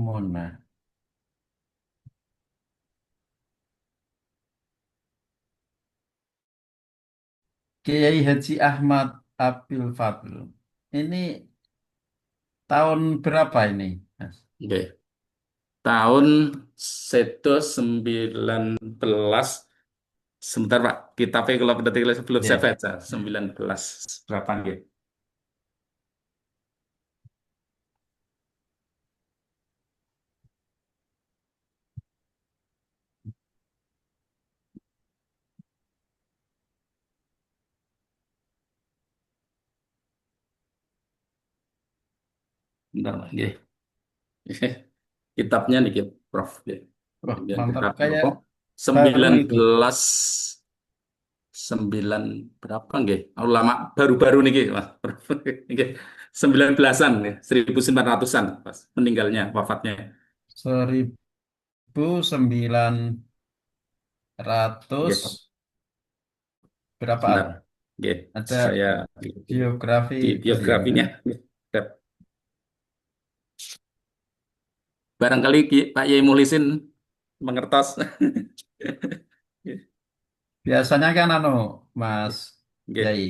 Muna. Kiai Haji Ahmad Abil Fadl. Ini tahun berapa ini, Mas? Oke. Tahun setu 19, sebentar Pak, kita kalau berarti belum saya Ya. baca, 19 berapa nggih? Bentar Pak, nggih. Kitabnya nih Prof. Nggih. Wah, Kemudian mantap. kita Kayak apa? baru sembilan itu. belas 9 berapa nggih? Oh, lama baru-baru niki Mas. Nggih. 19-an ya, 1900-an Mas meninggalnya, wafatnya. 1900 Nggih. berapaan? Sebentar. Nggih. Ada Saya biografi di beliau. biografinya. Barangkali Pak Yai Muhlisin mengertos. Biasanya kan Mas Nggih. Yai,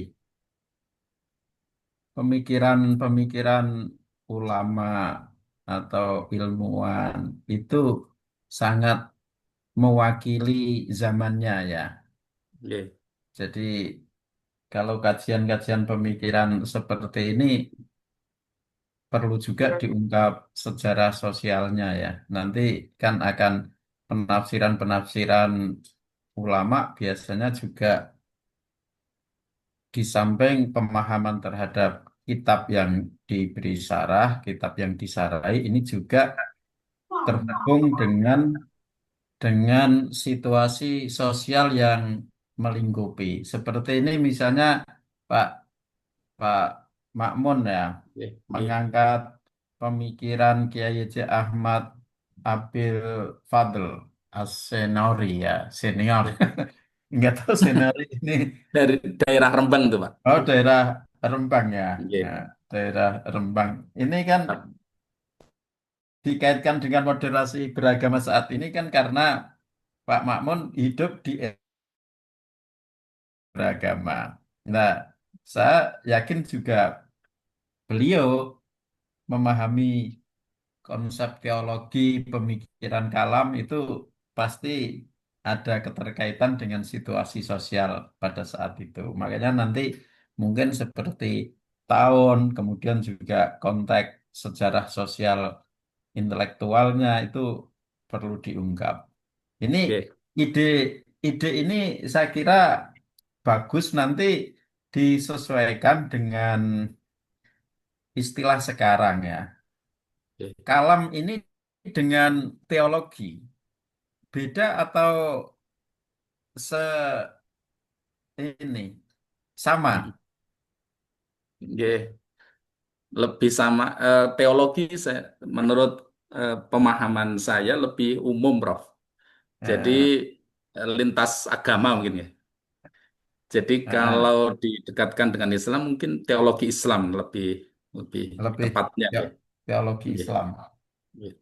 pemikiran-pemikiran ulama atau ilmuwan itu sangat mewakili zamannya ya. Nggih. Jadi kalau kajian-kajian pemikiran seperti ini perlu juga diungkap sejarah sosialnya ya. Nanti kan akan penafsiran-penafsiran ulama biasanya juga di samping pemahaman terhadap kitab yang diberi syarah, kitab yang disarai, ini juga terhubung dengan situasi sosial yang melingkupi. Seperti ini misalnya Pak Pak Makmun ya Nggih. Nggih. mengangkat pemikiran Kiai Haji Ahmad Abil Fadl As-Senori ya senior. Nggih. Nggak tahu senior ini. Dari daerah Rembang tuh, Pak. Oh, daerah Rembang ya. Nggih. Nah, daerah Rembang. Ini kan dikaitkan dengan moderasi beragama saat ini kan karena Pak Makmun hidup di era beragama. Nah, saya yakin juga beliau memahami konsep teologi pemikiran kalam itu pasti ada keterkaitan dengan situasi sosial pada saat itu. Makanya nanti mungkin seperti tahun, kemudian juga konteks sejarah sosial intelektualnya itu perlu diungkap. Ini Nggih. ide ide ini saya kira bagus nanti disesuaikan dengan istilah sekarang ya. Nggih. Kalam ini dengan teologi beda atau se ini sama? Nggih. Lebih sama teologi saya, menurut pemahaman saya lebih umum, Prof. Jadi Eh, lintas agama mungkin ya. Jadi eh, kalau didekatkan dengan Islam mungkin teologi Islam lebih lebih lebih tepatnya ya. teologi Nggih. Islam. Nggih.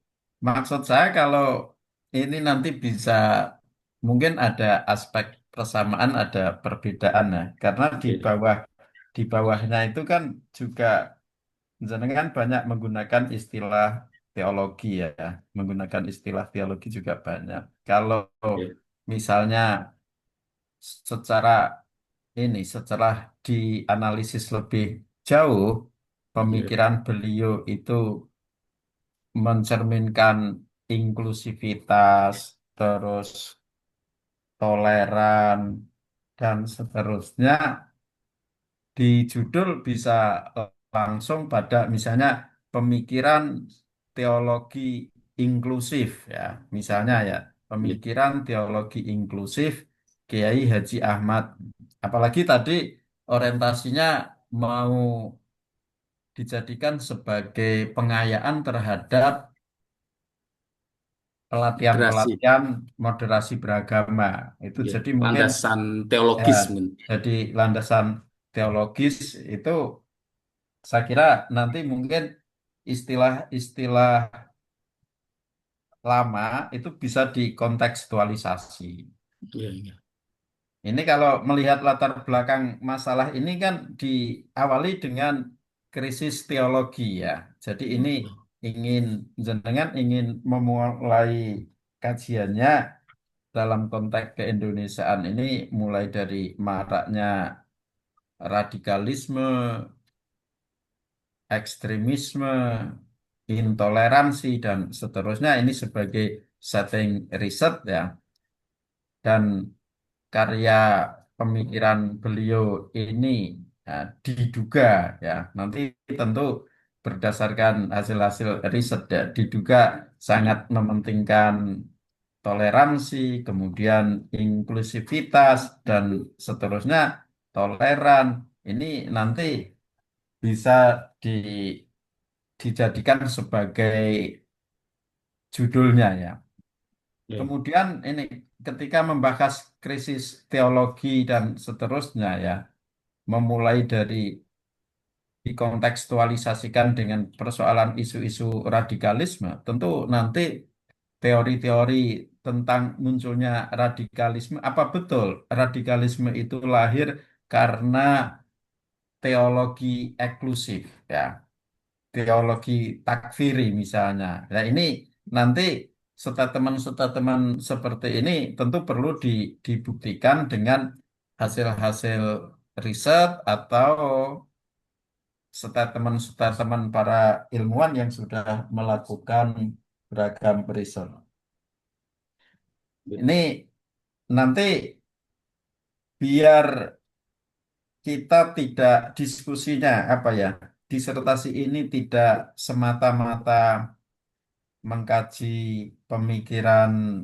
Maksud saya kalau ini nanti bisa mungkin ada aspek persamaan, ada perbedaan ya. Karena Nggih. di bawahnya itu kan juga jenengan banyak menggunakan istilah teologi ya, menggunakan istilah teologi juga banyak. Kalau Nggih. misalnya secara setelah dianalisis lebih jauh, Nggih. pemikiran beliau itu mencerminkan inklusivitas, terus toleran, dan seterusnya. Di judul bisa langsung pada misalnya pemikiran teologi inklusif ya, misalnya ya, Nggih. pemikiran teologi inklusif Kiai Haji Ahmad. Apalagi tadi orientasinya mau dijadikan sebagai pengayaan terhadap Moderasi. pelatihan-pelatihan moderasi beragama. Itu Nggih. jadi mungkin Landasan ya, teologis mungkin. jadi landasan teologis itu saya kira nanti mungkin istilah-istilah lama itu bisa dikontekstualisasi. Iya, iya. Ini kalau melihat latar belakang masalah ini kan diawali dengan krisis teologi ya. Jadi ini ingin jenengan ingin memulai kajiannya dalam konteks keindonesiaan ini mulai dari maraknya radikalisme, ekstremisme, intoleransi dan seterusnya ini sebagai setting riset ya. Dan karya pemikiran beliau ini ya, diduga ya nanti tentu berdasarkan hasil-hasil riset ya diduga sangat mementingkan toleransi, kemudian inklusivitas dan seterusnya toleran ini nanti bisa di, dijadikan sebagai judulnya ya. Iya. Kemudian ini ketika membahas krisis teologi dan seterusnya ya, memulai dari dikontekstualisasikan dengan persoalan isu-isu radikalisme, tentu nanti teori-teori tentang munculnya radikalisme, apa betul radikalisme itu lahir karena teologi eksklusif ya, teologi takfiri misalnya. Nah ini nanti statement-statement seperti ini tentu perlu dibuktikan dengan hasil-hasil riset atau statement-statement para ilmuwan yang sudah melakukan beragam riset. Iya. Ini nanti biar kita tidak diskusinya apa ya, disertasi ini tidak semata-mata mengkaji pemikiran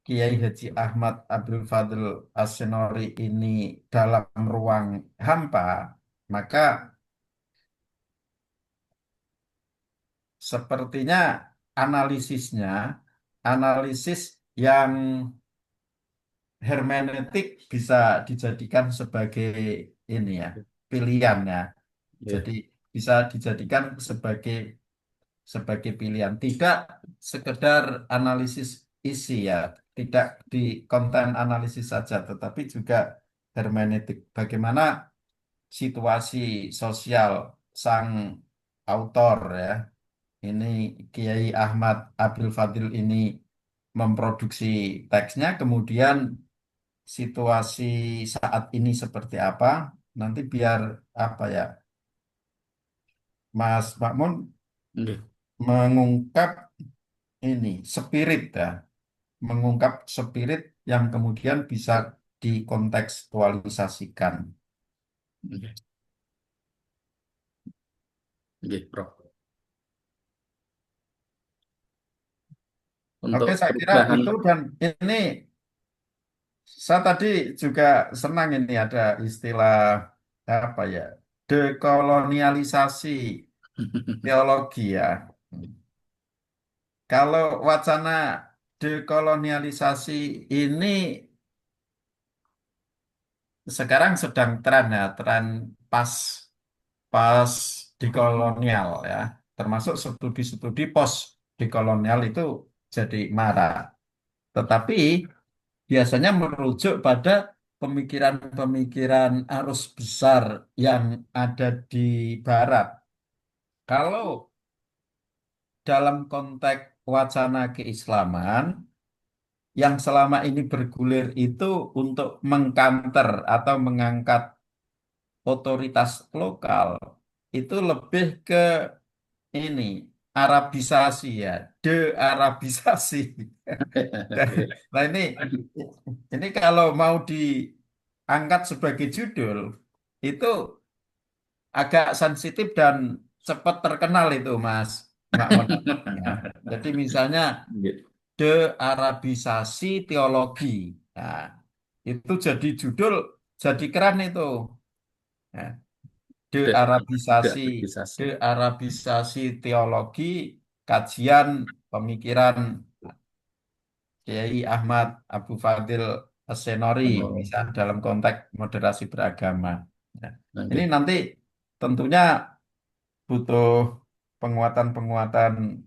Kiai Haji Ahmad Abdul Fadil As-Senori ini dalam ruang hampa, maka sepertinya analisisnya, analisis yang hermeneutik bisa dijadikan sebagai ini ya, pilihan ya. Iya. Jadi bisa dijadikan sebagai pilihan, tidak sekedar analisis isi ya, tidak di konten analisis saja, tetapi juga hermeneutik. Bagaimana situasi sosial sang autor ya, ini Kiai Ahmad Abdul Fadil ini memproduksi teksnya, kemudian situasi saat ini seperti apa, nanti biar apa ya, Mas Makmun Iya. mengungkap ini spirit ya, mengungkap spirit yang kemudian bisa dikontekstualisasikan. Iya. Iya, Prof. Oke, Untuk saya kira perubahan. itu dan ini saya tadi juga senang ini ada istilah apa ya, dekolonialisasi teologi ya. Kalau wacana dekolonialisasi ini sekarang sedang tren ya, tren pas pas dekolonial ya, termasuk studi-studi pos dekolonial itu jadi marak. Tetapi biasanya merujuk pada pemikiran-pemikiran arus besar yang ada di Barat. Kalau dalam konteks wacana keislaman, yang selama ini bergulir itu untuk mengkanter atau mengangkat otoritas lokal, itu lebih ke ini, Arabisasi ya, de-Arabisasi. Nah ini kalau mau diangkat sebagai judul, itu agak sensitif dan cepat terkenal itu Mas Makmun. Ya. Jadi misalnya Iya. de-Arabisasi teologi. Nah, itu jadi judul, jadi keren itu. Ya. Udah, udah De-Arabisasi, bisa sih. de-Arabisasi teologi, kajian pemikiran Kiai Ahmad Abu Fadil As-Senori, Oh, misal dalam konteks moderasi beragama. Ya. Ini oke. nanti tentunya butuh penguatan-penguatan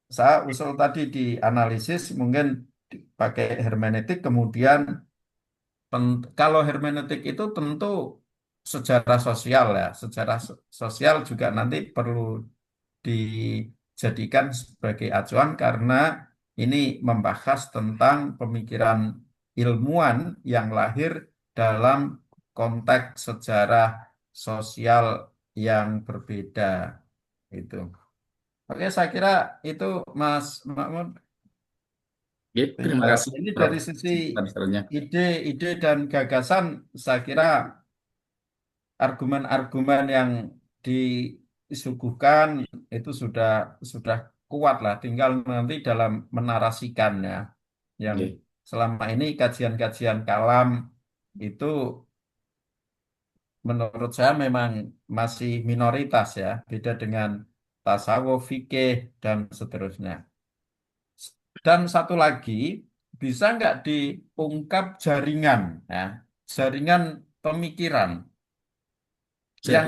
saya usul tadi di analisis mungkin pakai hermeneutik, kemudian kalau hermeneutik itu tentu sejarah sosial ya, sejarah sosial juga nanti perlu dijadikan sebagai acuan karena ini membahas tentang pemikiran ilmuwan yang lahir dalam konteks sejarah sosial yang berbeda itu. Oke, saya kira itu Mas Makmun. Oke, terima kasih Ini Prof. dari sisi Answernya. ide dan gagasan, saya kira argumen-argumen yang disuguhkan itu sudah kuat lah. Tinggal nanti dalam menarasikannya. Yang Oke, selama ini kajian-kajian kalam itu menurut saya memang masih minoritas ya. Beda dengan tasawuf, fikih, dan seterusnya. Dan satu lagi, bisa nggak diungkap jaringan, ya, jaringan pemikiran yang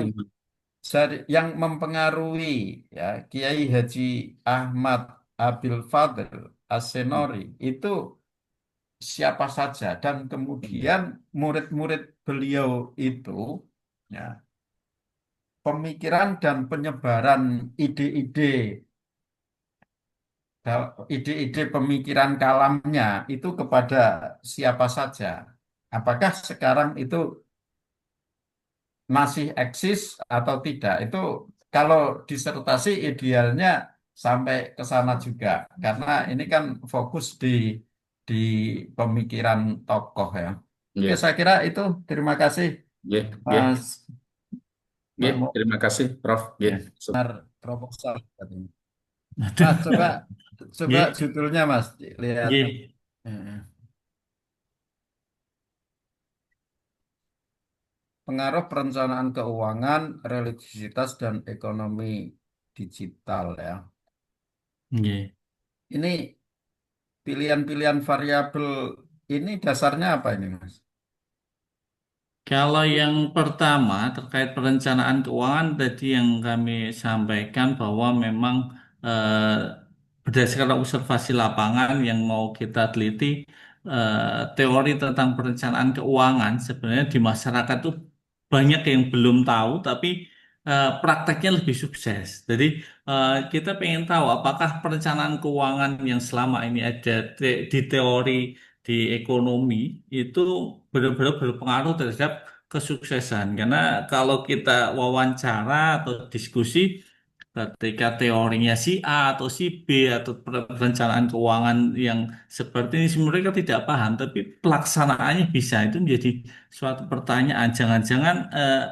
jadi yang mempengaruhi ya Kiai Haji Ahmad Abil Fadl As-Senori itu siapa saja dan kemudian murid-murid beliau itu ya pemikiran dan penyebaran ide-ide ide-ide pemikiran kalamnya itu kepada siapa saja. Apakah sekarang itu masih eksis atau tidak? Itu kalau disertasi idealnya sampai ke sana juga. Karena ini kan fokus di pemikiran tokoh ya. Oke, ya, saya kira itu. Terima kasih, ya, ya, Mas ya, Makmuk. terima kasih Prof. Ya, Ya, benar proposal katanya. Mas, coba Nggih, judulnya Mas, lihat. nggih, Eh, Pengaruh perencanaan keuangan, religiositas, dan ekonomi digital ya. nggih. Ini pilihan-pilihan variabel ini dasarnya apa ini, Mas? Kalau yang pertama terkait perencanaan keuangan tadi yang kami sampaikan bahwa memang eh, berdasarkan observasi lapangan yang mau kita teliti, teori tentang perencanaan keuangan sebenarnya di masyarakat tuh banyak yang belum tahu, tapi prakteknya lebih sukses. Jadi kita pengen tahu apakah perencanaan keuangan yang selama ini ada di teori di ekonomi itu benar-benar berpengaruh terhadap kesuksesan. Karena kalau kita wawancara atau diskusi ketika teorinya si A atau si B atau perencanaan keuangan yang seperti ini mereka tidak paham, tapi pelaksanaannya bisa itu menjadi suatu pertanyaan. Jangan-jangan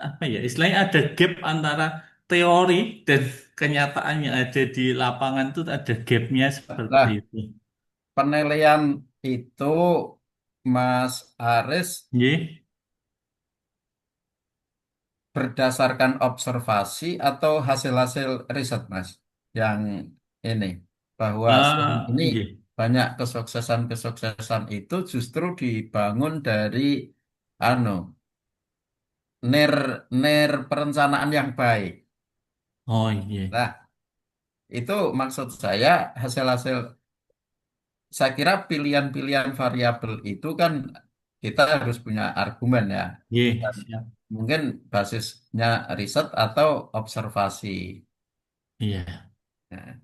apa ya istilahnya ada gap antara teori dan kenyataan yang ada di lapangan itu ada gapnya seperti Nah, itu. penilaian itu, Mas Aris, Nggih. berdasarkan observasi atau hasil-hasil riset, Mas? Yang ini, bahwa selama ini Nggih. banyak kesuksesan-kesuksesan itu justru dibangun dari anu, nir nir perencanaan yang baik. Oh iya. Nah, itu maksud saya hasil-hasil, saya kira pilihan-pilihan variabel itu kan kita harus punya argumen ya. Nggih, Dan siap. mungkin basisnya riset atau observasi. Iya. Nah,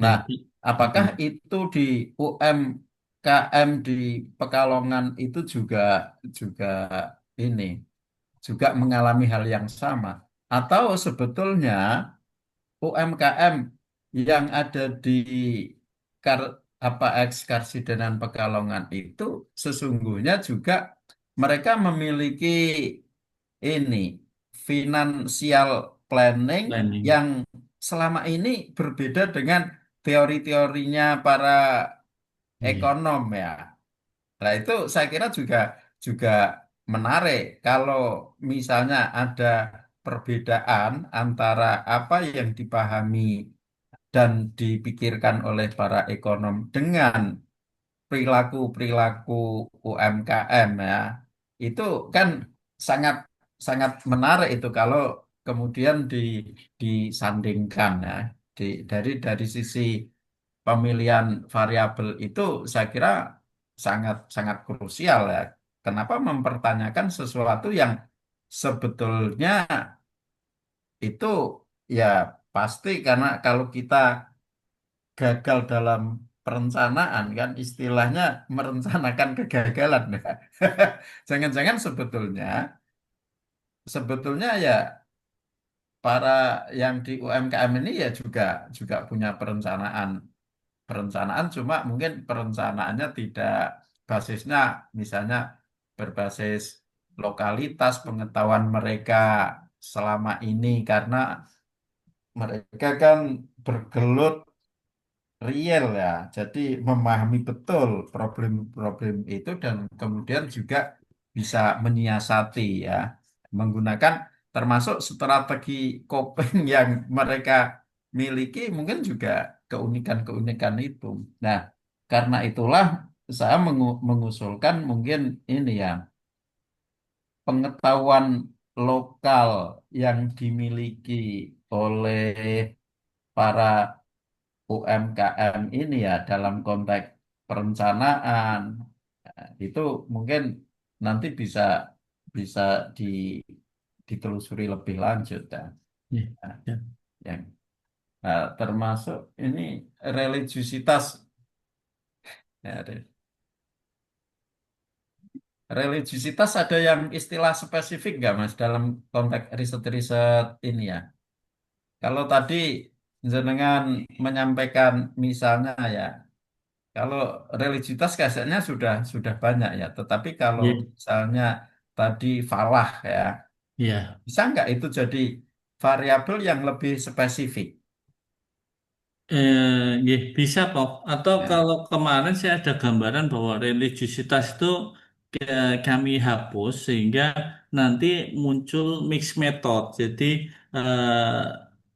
nah, Berarti apakah mm, itu di UMKM di Pekalongan itu juga juga ini juga mengalami hal yang sama? Atau sebetulnya UMKM yang ada di Kar, apa Karsidenan Pekalongan itu sesungguhnya juga mereka memiliki ini financial planning planning. yang selama ini berbeda dengan teori-teorinya para Iya. ekonom ya. Nah, itu saya kira juga juga menarik kalau misalnya ada perbedaan antara apa yang dipahami dan dipikirkan oleh para ekonom dengan perilaku-perilaku UMKM ya. Itu kan sangat sangat menarik itu kalau kemudian disandingkan ya. dari sisi pemilihan variabel itu saya kira sangat sangat krusial ya. Kenapa mempertanyakan sesuatu yang sebetulnya itu ya pasti karena kalau kita gagal dalam perencanaan kan istilahnya merencanakan kegagalan. Jangan-jangan sebetulnya ya para yang di UMKM ini ya juga juga punya perencanaan perencanaan cuma mungkin perencanaannya tidak basisnya misalnya berbasis lokalitas pengetahuan mereka selama ini karena mereka kan bergelut real ya. Jadi memahami betul problem-problem itu dan kemudian juga bisa menyiasati ya. Menggunakan termasuk strategi coping yang mereka miliki mungkin juga keunikan-keunikan itu. Nah, karena itulah saya mengusulkan mungkin ini ya, pengetahuan lokal yang dimiliki oleh para UMKM ini ya dalam konteks perencanaan itu mungkin nanti bisa bisa di, ditelusuri lebih lanjut ya. Ya, Nah, ya. yang termasuk ini religiusitas ya, religiusitas ada yang istilah spesifik nggak Mas dalam konteks riset-riset ini ya? Kalau tadi jenengan menyampaikan misalnya ya kalau religiusitas kayaknya sudah banyak ya, tetapi kalau Ya, misalnya tadi falah ya, ya. bisa nggak itu jadi variabel yang lebih spesifik? Ya, bisa kok. Atau Ya. kalau kemarin saya ada gambaran bahwa religiusitas itu kami hapus sehingga nanti muncul mixed method. Jadi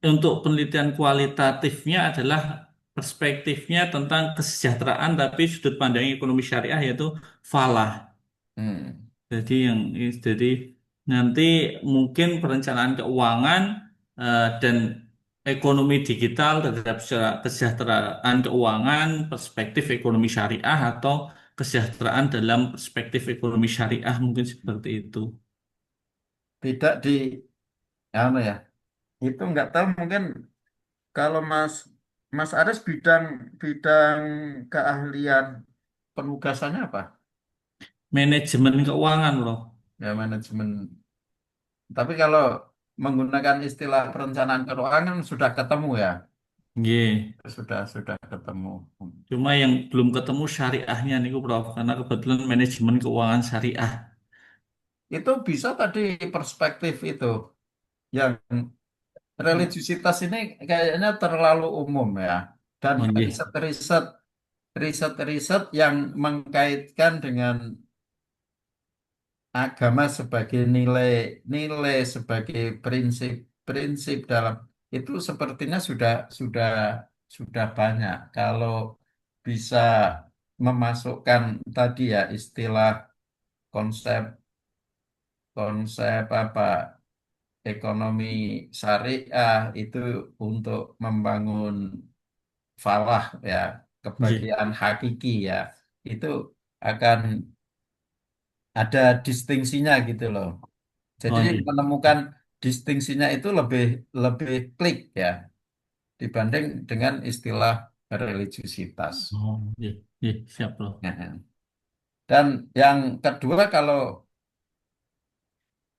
untuk penelitian kualitatifnya adalah perspektifnya tentang kesejahteraan tapi sudut pandang ekonomi syariah yaitu falah. Hmm. Jadi nanti mungkin perencanaan keuangan dan ekonomi digital terhadap kesejahteraan keuangan, perspektif ekonomi syariah atau kesejahteraan dalam perspektif ekonomi syariah mungkin seperti itu. Tidak di apa ya? Itu nggak tahu mungkin kalau Mas Aris bidang bidang keahlian penugasannya apa? Manajemen keuangan loh. Ya manajemen. Tapi kalau menggunakan istilah perencanaan keuangan sudah ketemu ya, Nggih. sudah ketemu. Cuma yang belum ketemu syariahnya nih Prof, karena kebetulan manajemen keuangan syariah. Itu bisa tadi perspektif itu yang religiusitas ini kayaknya terlalu umum ya. Dan Oh, nggih. riset-riset yang mengkaitkan dengan agama sebagai nilai sebagai prinsip dalam itu sepertinya sudah banyak. Kalau bisa memasukkan tadi ya istilah konsep konsep apa ekonomi syariah itu untuk membangun falah ya Nggih. kebahagiaan hakiki ya itu akan ada distingsinya gitu loh. Jadi Oh, nggih. menemukan distingsinya itu lebih lebih klik ya dibanding dengan istilah religiusitas. Oh, nggih. Nggih, siap loh. Nah, dan yang kedua kalau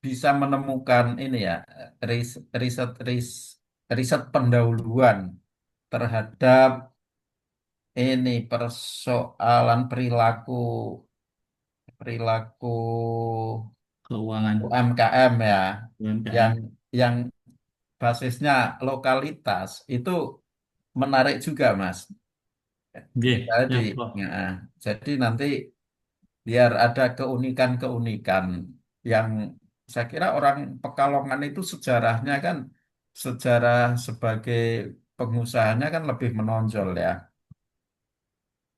bisa menemukan ini ya riset riset pendahuluan terhadap ini persoalan perilaku perilaku Keuangan UMKM ya yang UMKM. yang basisnya lokalitas itu menarik juga Mas. Nggih, Jadi, siap loh. ya, jadi nanti biar ada keunikan-keunikan yang saya kira orang Pekalongan itu sejarahnya kan sejarah sebagai pengusahanya kan lebih menonjol ya.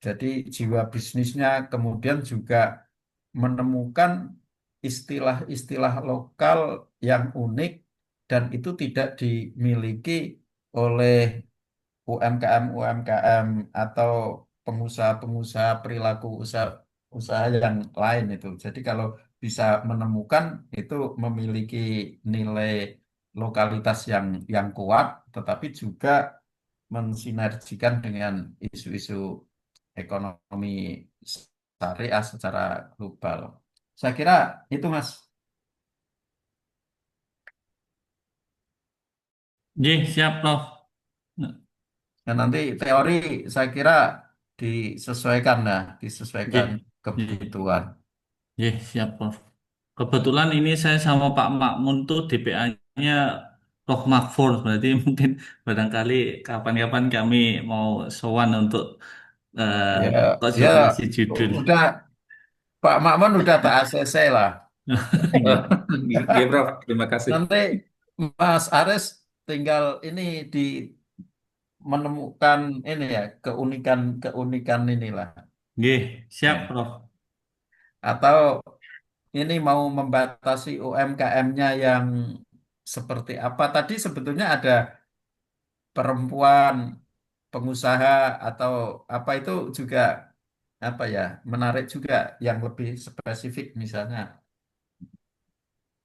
Jadi jiwa bisnisnya kemudian juga menemukan istilah-istilah lokal yang unik dan itu tidak dimiliki oleh UMKM atau pengusaha-pengusaha perilaku usaha, usaha yang lain itu. Jadi kalau bisa menemukan itu memiliki nilai lokalitas yang kuat, tetapi juga mensinergikan dengan isu-isu ekonomi syariah secara global. Saya kira itu, Mas. Nggih, siap, Prof. Nah, nanti teori saya kira disesuaikan, nah, disesuaikan Nggih, nggih, kebutuhan. nggih, siap, Prof. Kebetulan ini saya sama Pak Makmun tuh DPA-nya Prof Makfur, berarti mungkin barangkali kapan-kapan kami mau sowan untuk Ya, ya konsultasi judul. udah Pak Makmun udah tak ACC lah. Nggih. Oke, Prof. Terima kasih. Nanti Mas Aris tinggal ini di menemukan ini ya keunikan inilah. Nggih, siap, Ya. Prof. Atau ini mau membatasi UMKM-nya yang seperti apa? Tadi sebetulnya ada perempuan pengusaha atau apa itu juga apa ya menarik juga yang lebih spesifik misalnya.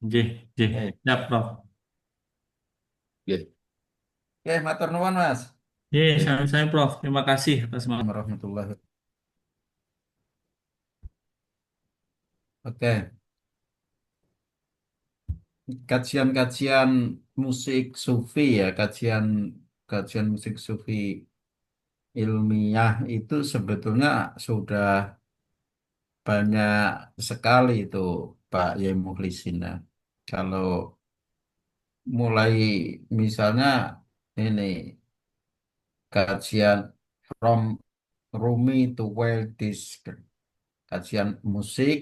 Nggih, nggih, Eh, siap, Prof. Oke. Oke, matur nuwun Mas. Nggih, saya Prof. Terima kasih atas Warahmatullahi. Oke, kajian-kajian musik sufi ya, kajian kajian musik sufi ilmiah itu sebetulnya sudah banyak sekali itu Pak Yai Mukhlisin ya. Kalau mulai misalnya ini kajian from Rumi to Weldish, kajian musik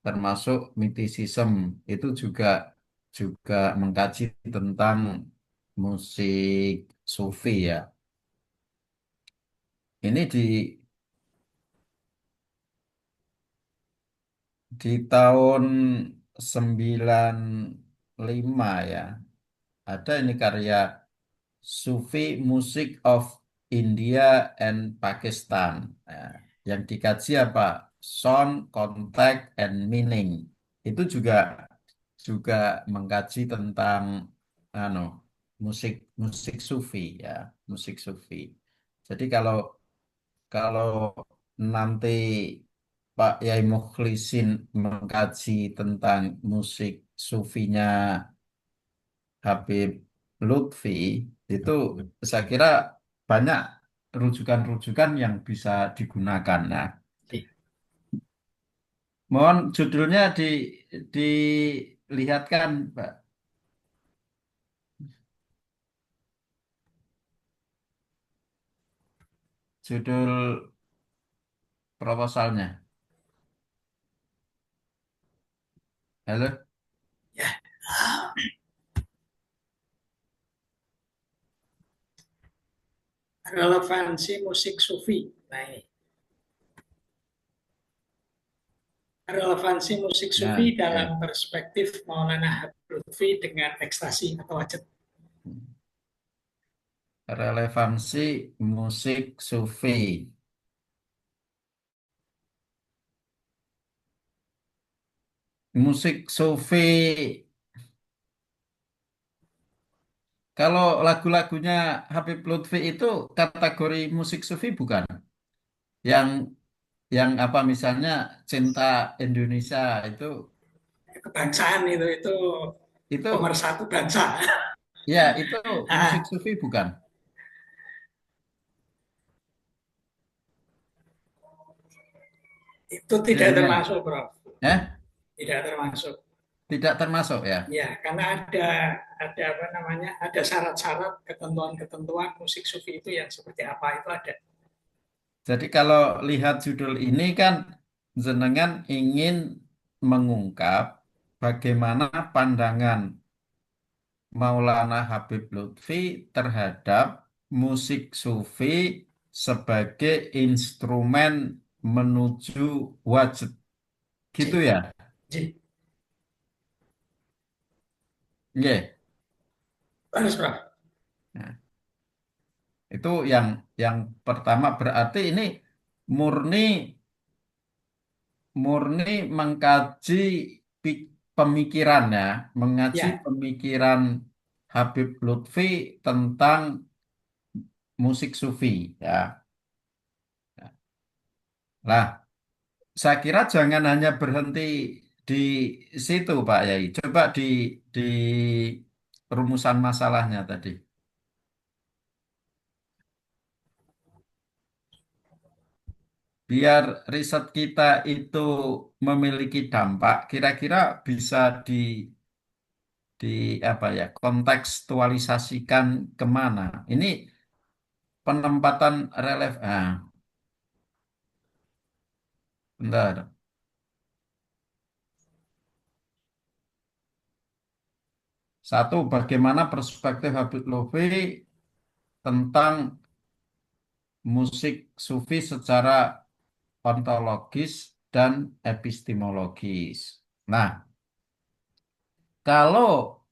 termasuk mythicism itu juga juga mengkaji tentang musik sufi ya. Ini di tahun 95 ya. Ada ini karya Sufi Music of India and Pakistan. Nah, yang dikaji apa? Sound, Contact, and Meaning. Itu juga juga mengkaji tentang ano, musik musik sufi ya, musik sufi. Jadi kalau kalau nanti Pak Yai Mukhlisin mengkaji tentang musik sufinya Habib Lutfi itu saya kira banyak rujukan-rujukan yang bisa digunakan. Nah, mohon judulnya dilihatkan, Pak. Judul proposalnya. Halo? Relevansi musik sufi. Nah, ini. Relevansi musik sufi Nah, dalam ya. perspektif Maulana Habib Lutfi dengan ekstasi atau wajib. Relevansi musik sufi. Musik sufi, kalau lagu-lagunya Habib Lutfi itu kategori musik sufi bukan? Yang yang apa misalnya Cinta Indonesia Kebangsaan itu itu pemersatu bangsa. ya itu musik Nah, sufi bukan? itu tidak Judulnya termasuk, Prof. ya Tidak termasuk. tidak termasuk ya. Ya, karena ada apa namanya? Ada syarat-syarat, ketentuan-ketentuan musik sufi itu yang seperti apa itu ada. Jadi kalau lihat judul ini kan jenengan ingin mengungkap bagaimana pandangan Maulana Habib Lutfi terhadap musik sufi sebagai instrumen menuju wajib. Gitu Ji, ya? ji. Nggih. Bagus, Prof. Nah, Itu yang pertama, berarti ini murni murni mengkaji pemikiran ya, mengaji Ya, pemikiran Habib Lutfi tentang musik sufi ya. Nah, saya kira jangan hanya berhenti di situ Pak Yai. Coba di rumusan masalahnya tadi. Biar riset kita itu memiliki dampak, kira-kira bisa di apa ya, kontekstualisasikan kemana? Ini penempatan relevan. Bentar. Satu, bagaimana perspektif Habib Lutfi tentang musik sufi secara ontologis dan epistemologis. Nah, kalau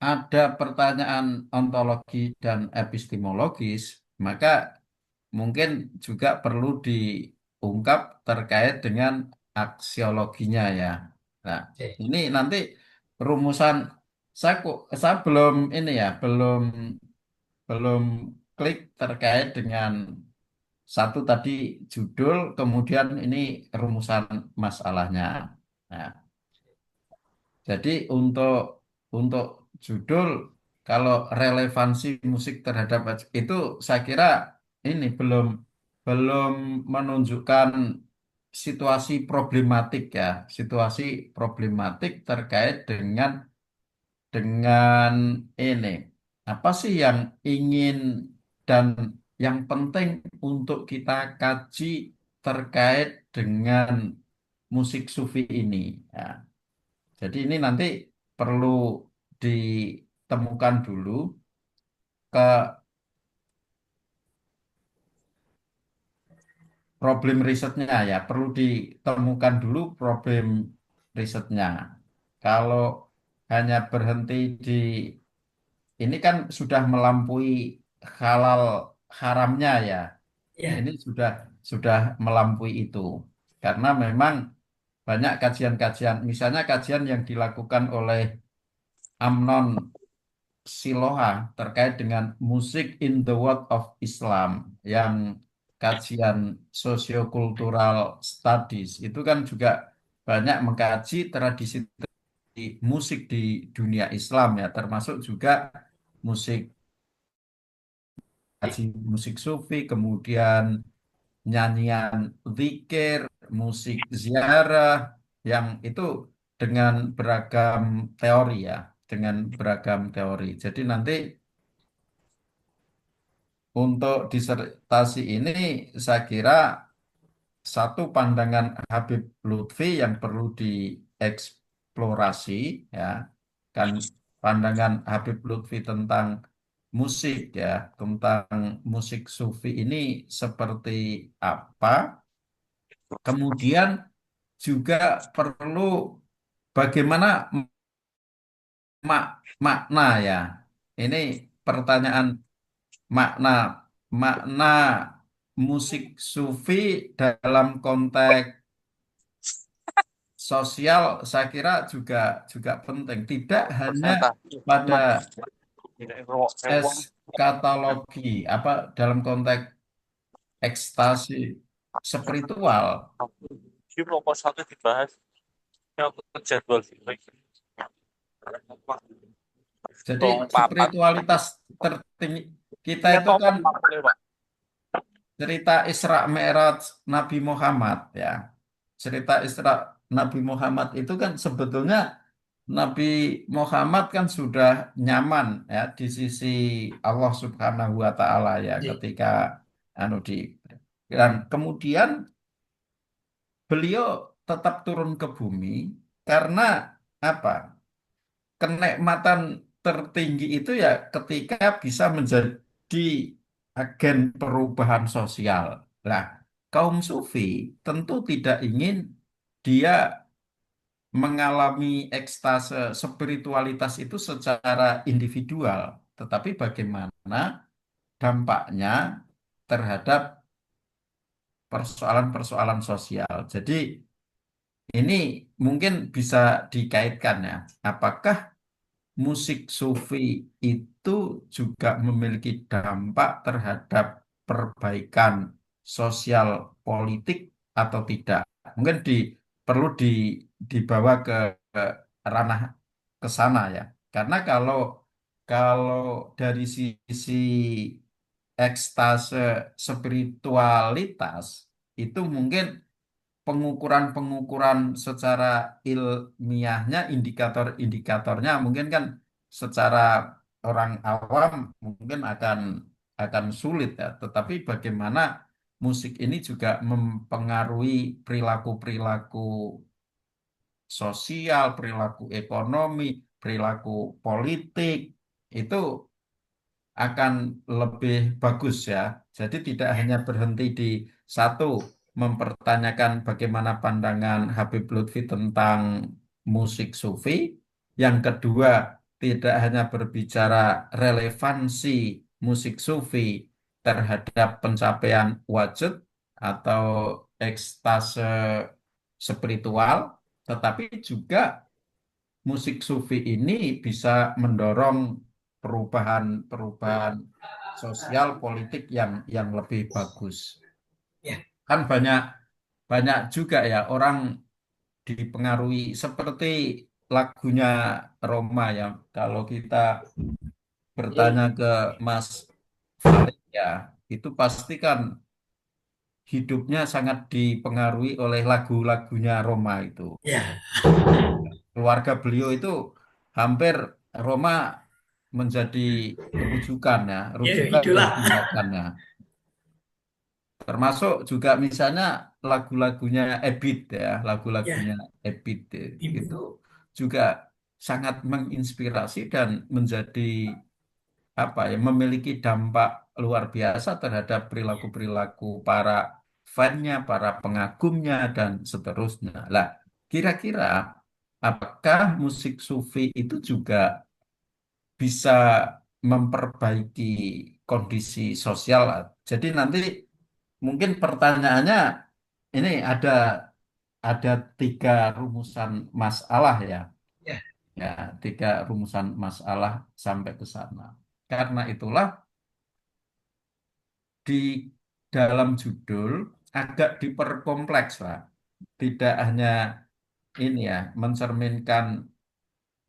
ada pertanyaan ontologi dan epistemologis, maka mungkin juga perlu diungkap terkait dengan aksiologinya ya. Nah, oke. ini nanti rumusan saya belum ini ya, belum belum klik terkait dengan satu tadi judul, kemudian ini rumusan masalahnya. Nah, jadi untuk judul, kalau relevansi musik terhadap itu saya kira ini belum menunjukkan situasi problematik ya, situasi problematik terkait dengan ini apa sih yang ingin dan yang penting untuk kita kaji terkait dengan musik sufi ini. Ya. Jadi ini nanti perlu ditemukan dulu ke problem risetnya ya, perlu ditemukan dulu problem risetnya. Kalau hanya berhenti di ini kan sudah melampaui halal haramnya ya. Ya, Ini sudah melampaui itu. Karena memang banyak kajian-kajian, misalnya kajian yang dilakukan oleh Amnon Siloha terkait dengan musik in the world of Islam yang kajian sosiokultural studies itu kan juga banyak mengkaji tradisi musik di dunia Islam ya, termasuk juga musik kaji musik sufi, kemudian nyanyian zikir, musik ziarah yang itu dengan beragam teori ya, dengan beragam teori. Jadi nanti untuk disertasi ini saya kira satu pandangan Habib Lutfi yang perlu dieksplorasi ya, kan pandangan Habib Lutfi tentang musik ya, tentang musik sufi ini seperti apa. Kemudian juga perlu bagaimana makna ya. Ini pertanyaan makna makna musik sufi dalam konteks sosial saya kira juga juga penting. Tidak hanya pada eskatologi apa dalam konteks ekstasi spiritual. Ini proposalnya dibahas yang jadwal Jadi tong papat spiritualitas tertinggi kita ya itu tong kan papat lewat cerita Isra Mi'raj Nabi Muhammad ya. Cerita Isra Nabi Muhammad itu kan sebetulnya Nabi Muhammad kan sudah nyaman ya di sisi Allah Subhanahu wa taala ya ya. ketika anu di dan kemudian beliau tetap turun ke bumi karena apa? Kenikmatan tertinggi itu ya ketika bisa menjadi agen perubahan sosial. Nah, kaum sufi tentu tidak ingin dia mengalami ekstase spiritualitas itu secara individual. tetapi bagaimana dampaknya terhadap persoalan-persoalan sosial. Jadi ini mungkin bisa dikaitkan ya. Apakah musik sufi itu juga memiliki dampak terhadap perbaikan sosial politik atau tidak? Mungkin perlu dibawa ke ranah ke sana ya. Karena kalau dari sisi ekstase spiritualitas itu mungkin pengukuran-pengukuran secara ilmiahnya, indikator-indikatornya mungkin kan secara orang awam mungkin akan sulit ya. Tetapi bagaimana musik ini juga mempengaruhi perilaku-perilaku sosial, perilaku ekonomi, perilaku politik itu akan lebih bagus ya. Jadi tidak hanya berhenti di satu, mempertanyakan bagaimana pandangan Habib Lutfi tentang musik sufi. Yang kedua, tidak hanya berbicara relevansi musik sufi terhadap pencapaian wajud atau ekstase spiritual, tetapi juga musik sufi ini bisa mendorong perubahan-perubahan sosial politik yang lebih bagus. Ya. Kan banyak banyak juga ya orang dipengaruhi seperti lagunya Roma ya. Kalau kita bertanya ke Mas Farid ya, itu pasti kan hidupnya sangat dipengaruhi oleh lagu-lagunya Roma itu. Ya. Keluarga beliau itu hampir Roma menjadi rujukan ya, rujukan Idola. bagi tindakannya. Termasuk juga misalnya lagu-lagunya Ebit ya, lagu-lagunya Ya. Ebit Ibu. itu juga sangat menginspirasi dan menjadi apa ya, memiliki dampak luar biasa terhadap perilaku-perilaku para fannya, para pengagumnya dan seterusnya. Lah, kira-kira apakah musik sufi itu juga bisa memperbaiki kondisi sosial? Jadi nanti mungkin pertanyaannya ini ada tiga rumusan masalah ya. Ya. Ya, tiga rumusan masalah sampai ke sana. Karena itulah di dalam judul agak diperkompleks, Pak. Tidak hanya ini ya, mencerminkan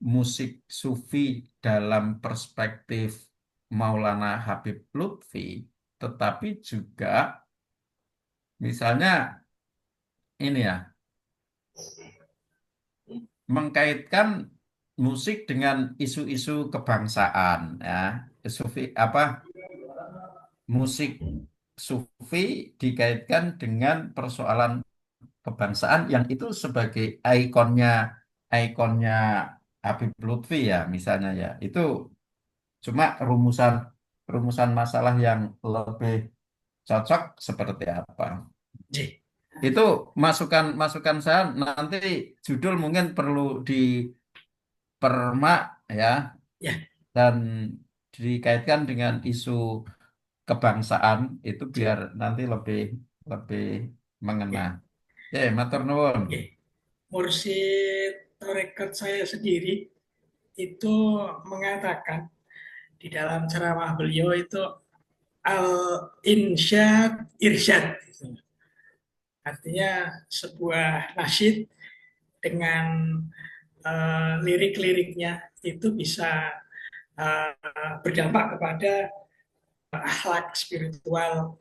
musik sufi dalam perspektif Maulana Habib Lutfi, tetapi juga misalnya ini ya, mengkaitkan musik dengan isu-isu kebangsaan ya. Sufi apa musik sufi dikaitkan dengan persoalan kebangsaan yang itu sebagai ikonnya Habib Lutfi ya misalnya ya. Itu cuma rumusan rumusan masalah yang lebih cocok seperti apa. J. Itu masukan saya nanti judul mungkin perlu dipermak ya Ya. dan dikaitkan dengan isu kebangsaan itu biar nanti lebih lebih mengena. Ya, matur nuwun. Oke. Mursyid tarekat saya sendiri itu mengatakan di dalam ceramah beliau itu al-insyad irsyad. Artinya sebuah nasyid dengan lirik-liriknya itu bisa berdampak kepada akhlak spiritual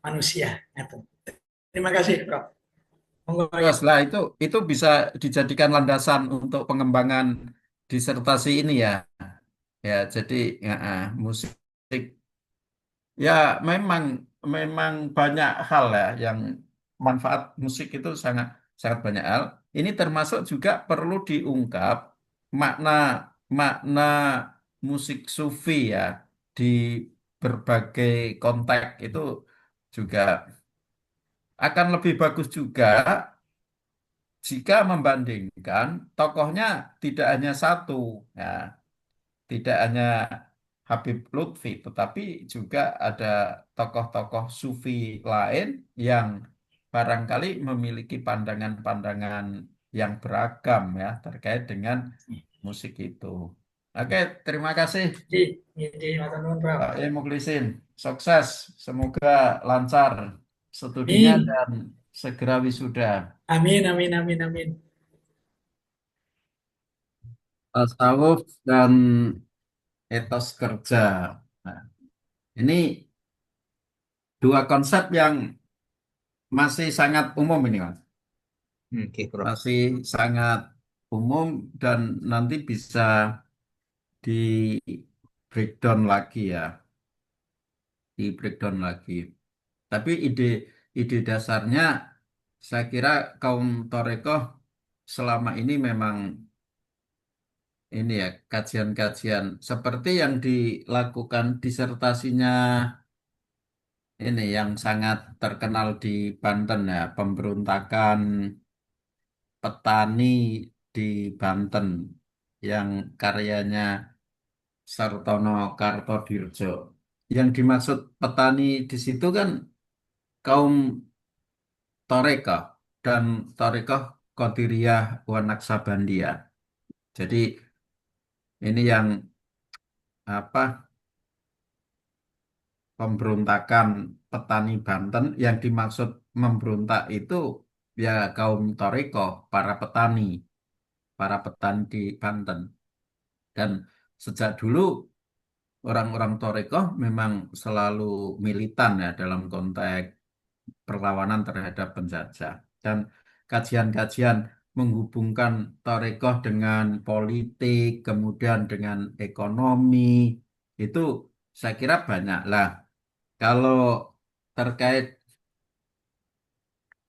manusia. Terima kasih, Prof. Terus lah itu bisa dijadikan landasan untuk pengembangan disertasi ini ya. Ya, jadi musik ya memang memang banyak hal ya yang manfaat musik itu sangat sangat banyak hal. Ini termasuk juga perlu diungkap makna makna musik sufi ya di berbagai konteks itu juga akan lebih bagus juga jika membandingkan tokohnya tidak hanya satu ya, tidak hanya Habib Lutfi, tetapi juga ada tokoh-tokoh sufi lain yang barangkali memiliki pandangan-pandangan yang beragam ya terkait dengan musik itu. Oke, terima kasih Jadi matur nuwun, Prof. Pak E. Mukhlisin. Sukses, semoga lancar studinya Amin. dan segera wisuda. Amin, amin, amin, amin. Tasawuf dan etos kerja. Nah, ini dua konsep yang masih sangat umum ini, Mas. Oke, Prof. Masih sangat umum dan nanti bisa di breakdown lagi ya, di breakdown lagi. Tapi ide dasarnya saya kira kaum Torekoh selama ini memang ini ya kajian-kajian seperti yang dilakukan disertasinya ini yang sangat terkenal di Banten ya, pemberontakan petani di Banten yang karyanya Sartono Kartodirjo. Yang dimaksud petani di situ kan kaum Torekoh dan Torekoh Qadiriyah wa Naqsabandiyah. Jadi ini yang apa pemberontakan petani Banten yang dimaksud memberontak itu ya kaum Torekoh, para petani di Banten. Dan sejak dulu orang-orang Torekoh memang selalu militan ya dalam konteks perlawanan terhadap penjajah. Dan kajian-kajian menghubungkan Torekoh dengan politik, kemudian dengan ekonomi, itu saya kira banyak lah. Kalau terkait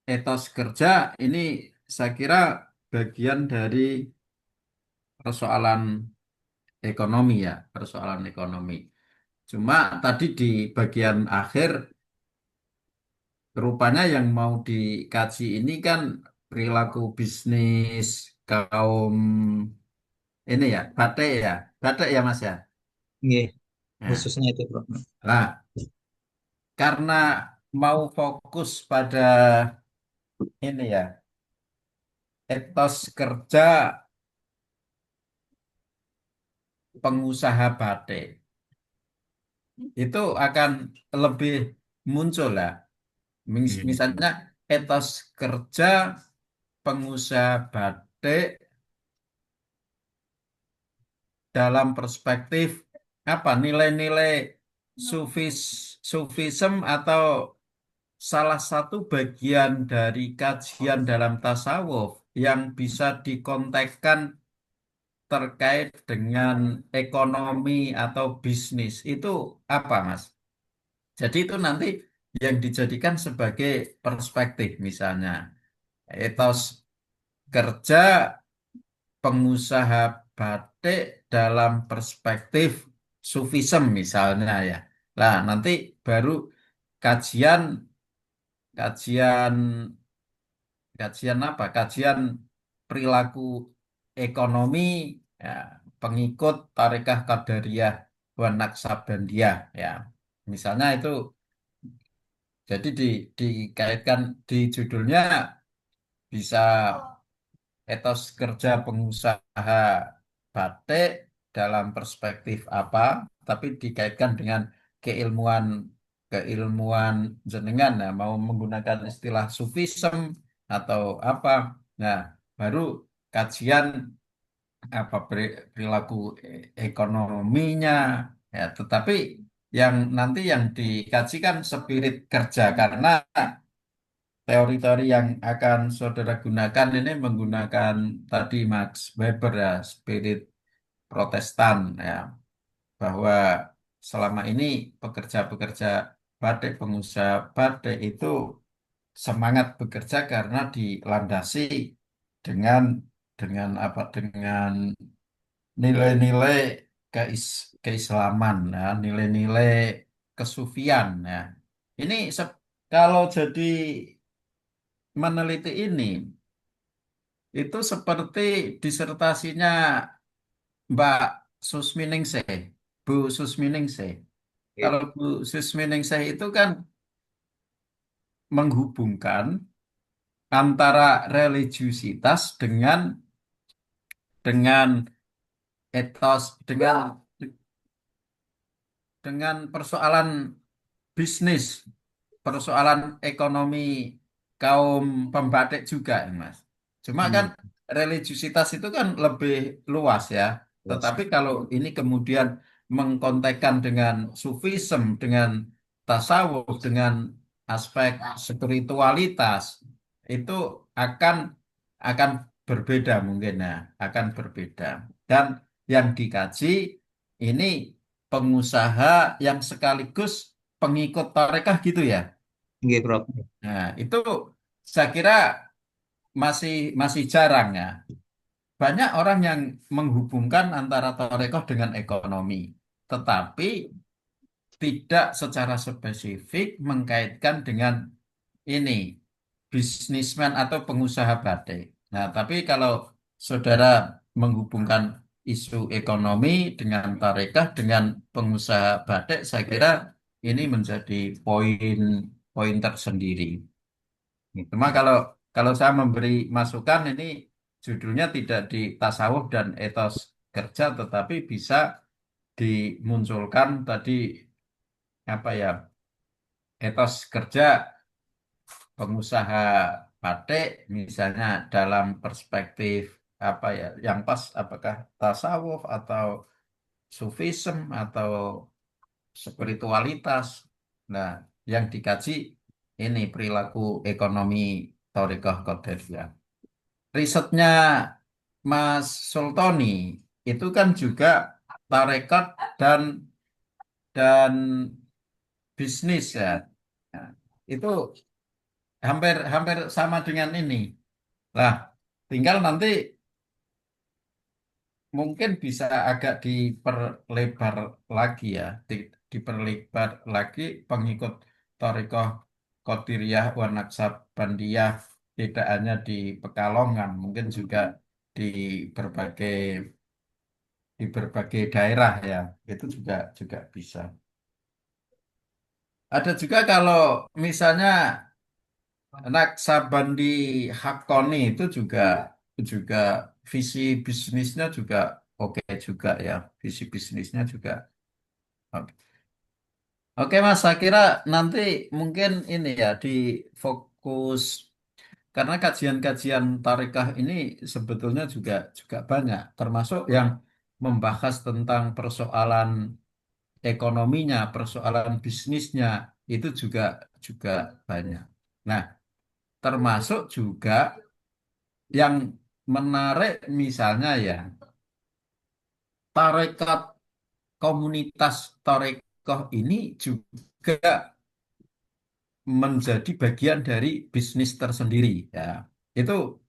etos kerja, ini saya kira bagian dari persoalan ekonomi ya, persoalan ekonomi. Cuma tadi di bagian akhir, rupanya yang mau dikaji ini kan perilaku bisnis kaum ini ya, batik ya Mas ya. Nggih, Nah, khususnya itu, Prof. nah, karena mau fokus pada ini ya, etos kerja pengusaha batik itu akan lebih muncul lah. Misalnya etos kerja pengusaha batik dalam perspektif apa nilai-nilai sufis sufism atau salah satu bagian dari kajian dalam tasawuf yang bisa dikontekskan terkait dengan ekonomi atau bisnis itu apa, Mas? Jadi itu nanti yang dijadikan sebagai perspektif misalnya etos kerja pengusaha batik dalam perspektif sufism misalnya ya. Nah, nanti baru kajian kajian kajian apa? Kajian perilaku ekonomi ya, pengikut Tarekah Qadariyah wa Naqsabandiyah ya. Misalnya itu jadi dikaitkan di judulnya bisa etos kerja pengusaha batik dalam perspektif apa, tapi dikaitkan dengan keilmuan keilmuan jenengan ya, mau menggunakan istilah sufism atau apa. Nah, baru kajian apa perilaku ekonominya ya, tetapi yang nanti yang dikajikan spirit kerja karena teori-teori yang akan saudara gunakan ini menggunakan tadi Max Weber ya, spirit Protestan ya, bahwa selama ini pekerja-pekerja batik, pengusaha batik itu semangat bekerja karena dilandasi dengan apa dengan nilai-nilai keislaman ya, nilai-nilai kesufian ya. Ini kalau jadi meneliti ini itu seperti disertasinya Mbak Susminingsih, Bu Susminingsih. Oke. Kalau Bu Susminingsih itu kan menghubungkan antara religiusitas dengan etos, dengan persoalan bisnis, persoalan ekonomi kaum pembatik juga, ya, Mas. Cuma kan Hmm, religiusitas itu kan lebih luas ya. luas. Tetapi kalau ini kemudian mengkontekkan dengan sufism, dengan tasawuf, dengan aspek spiritualitas, itu akan akan berbeda mungkin ya, akan berbeda. Dan yang dikaji ini pengusaha yang sekaligus pengikut tarekah gitu ya. Oke, Prof. Nah, itu saya kira masih masih jarang ya. Banyak orang yang menghubungkan antara tarekah dengan ekonomi, tetapi tidak secara spesifik mengkaitkan dengan ini bisnismen atau pengusaha batik. Nah, tapi kalau saudara menghubungkan isu ekonomi dengan tarekah dengan pengusaha batik, saya kira ini menjadi poin poin tersendiri. Cuma kalau kalau saya memberi masukan ini judulnya tidak di tasawuf dan etos kerja, tetapi bisa dimunculkan tadi apa ya etos kerja pengusaha batik misalnya dalam perspektif apa ya yang pas apakah tasawuf atau sufism atau spiritualitas. Nah, yang dikaji ini perilaku ekonomi Thoriqah Qadariyah. Risetnya Mas Sultoni itu kan juga tarekat dan bisnis ya. Nah, itu hampir hampir sama dengan ini. Lah, tinggal nanti mungkin bisa agak diperlebar lagi ya, diperlebar lagi pengikut Thariqah Qadiriyah wa Naqsabandiyah tidak hanya di Pekalongan, mungkin juga di berbagai di berbagai daerah ya, itu juga juga bisa. Ada juga kalau misalnya Naksabandi Hakoni itu juga visi bisnisnya juga oke juga ya, visi bisnisnya juga oke. Oke Mas, saya kira nanti mungkin ini ya di fokus karena kajian-kajian tarekah ini sebetulnya juga juga banyak, termasuk yang membahas tentang persoalan ekonominya, persoalan bisnisnya itu juga juga banyak. Nah, termasuk juga yang menarik misalnya ya, tarekat komunitas tarekoh ini juga menjadi bagian dari bisnis tersendiri ya. Itu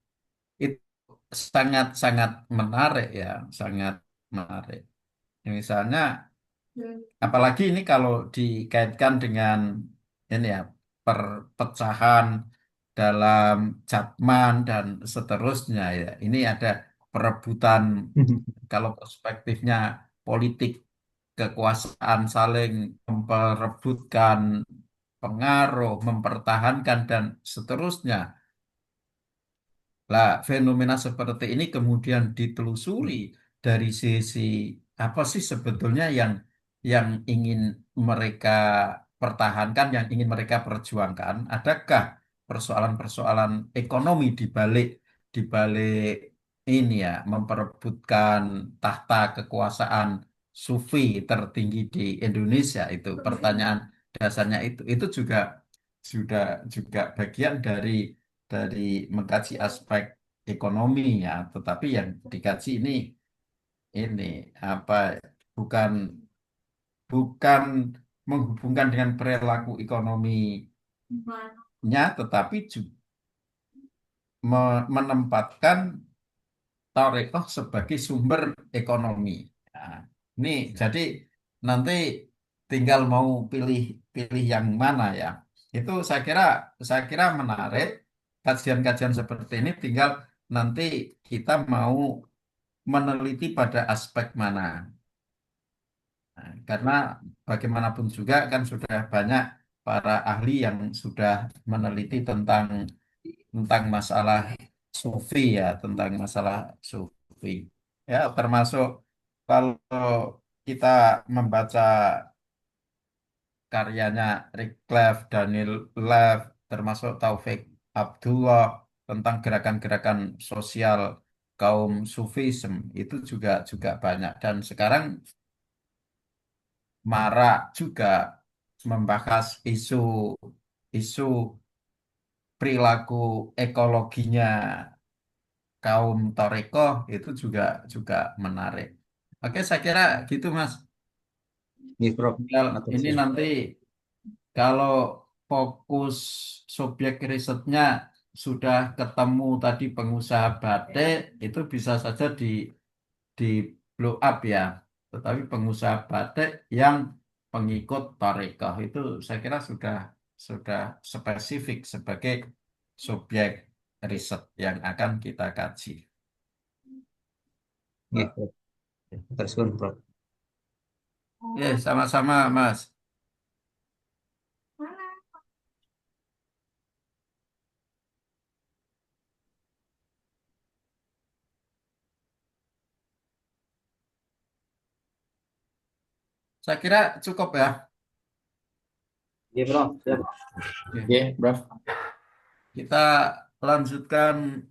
itu sangat-sangat menarik ya, sangat menarik. Misalnya apalagi ini kalau dikaitkan dengan ini ya perpecahan dalam Jatman dan seterusnya ya. Ini ada perebutan kalau perspektifnya politik kekuasaan saling memperebutkan pengaruh, mempertahankan dan seterusnya. Lah, fenomena seperti ini kemudian ditelusuri dari sisi apa sih sebetulnya yang ingin mereka pertahankan, yang ingin mereka perjuangkan? Adakah persoalan-persoalan ekonomi di balik ini ya, memperebutkan tahta kekuasaan sufi tertinggi di Indonesia itu pertanyaan dasarnya itu juga sudah juga bagian dari mengkaji aspek ekonomi ya, tetapi yang dikaji ini apa bukan bukan menghubungkan dengan perilaku ekonominya, tetapi juga menempatkan Tarekah sebagai sumber ekonomi. Nah, ini jadi nanti tinggal mau pilih pilih yang mana ya. Itu saya kira menarik kajian-kajian seperti ini tinggal nanti kita mau meneliti pada aspek mana. Nah, karena bagaimanapun juga kan sudah banyak para ahli yang sudah meneliti tentang masalah sufi ya, tentang masalah sufi. Ya, termasuk kalau kita membaca karyanya Rick Clef, Daniel Lev, termasuk Taufik Abdullah tentang gerakan-gerakan sosial kaum Sufism itu juga juga banyak dan sekarang marak juga membahas isu perilaku ekologinya kaum Torekoh itu juga juga menarik. Oke, saya kira gitu Mas. Nggih, Prof. Tinggal Matur ini suwun. nanti kalau fokus subjek risetnya sudah ketemu tadi pengusaha batik, itu bisa saja di blow up ya. Tetapi pengusaha batik yang pengikut Torekoh itu saya kira sudah spesifik sebagai subjek riset yang akan kita kaji. Nggih, Prof. Matur suwun, Prof. Ya, sama-sama Mas. Saya kira cukup ya. Nggih, Prof. Siap. Oke, Prof. kita lanjutkan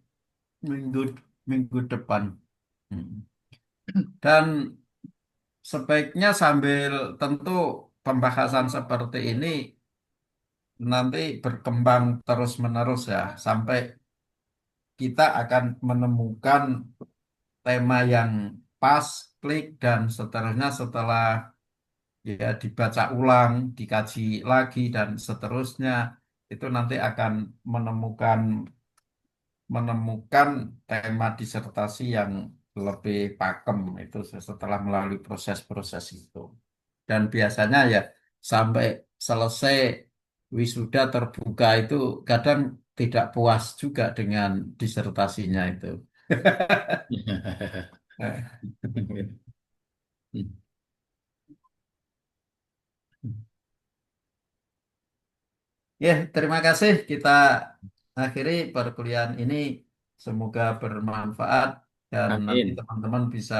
minggu minggu depan. Hmm. Dan sebaiknya sambil tentu pembahasan seperti ini nanti berkembang terus-menerus ya, sampai kita akan menemukan tema yang pas, klik, dan seterusnya setelah ya dibaca ulang, dikaji lagi, dan seterusnya itu nanti akan menemukan menemukan tema disertasi yang lebih pakem itu setelah melalui proses-proses itu. Dan biasanya ya sampai selesai wisuda terbuka itu kadang tidak puas juga dengan disertasinya itu. Ya, terima kasih. Kita akhiri perkuliahan ini. Semoga bermanfaat dan nanti Amin. teman-teman bisa